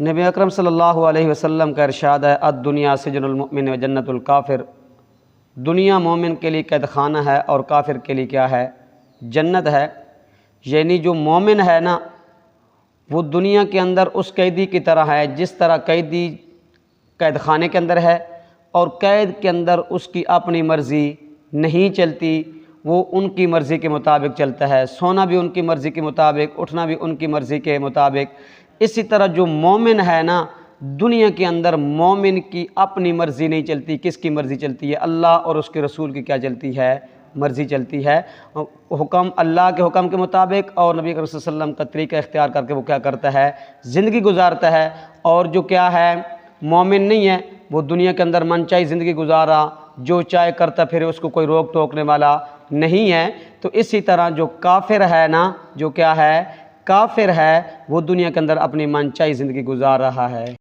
نبی اکرم صلی اللہ علیہ وسلم کا ارشاد ہے الدنیا سجن المؤمن و جنت الکافر، دنیا مومن کے لیے قید خانہ ہے اور کافر کے لیے کیا ہے؟ جنت ہے۔ یعنی جو مومن ہے نا وہ دنیا کے اندر اس قیدی کی طرح ہے جس طرح قیدی قید خانے کے اندر ہے، اور قید کے اندر اس کی اپنی مرضی نہیں چلتی، وہ ان کی مرضی کے مطابق چلتا ہے، سونا بھی ان کی مرضی کے مطابق، اٹھنا بھی ان کی مرضی کے مطابق۔ اسی طرح جو مومن ہے نا دنیا کے اندر مومن کی اپنی مرضی نہیں چلتی، کس کی مرضی چلتی ہے؟ اللہ اور اس کے رسول کی کیا چلتی ہے؟ مرضی چلتی ہے۔ حکم اللہ کے حکم کے مطابق اور نبی کریم صلی اللہ علیہ وسلم کا طریقہ اختیار کر کے وہ کیا کرتا ہے؟ زندگی گزارتا ہے۔ اور جو کیا ہے مومن نہیں ہے وہ دنیا کے اندر من چاہی زندگی گزارا، جو چاہے کرتا پھر اس کو کوئی روک ٹوکنے والا نہیں ہے۔ تو اسی طرح جو کافر ہے نا، جو کیا ہے؟ کافر ہے، وہ دنیا کے اندر اپنی من چاہی زندگی گزار رہا ہے۔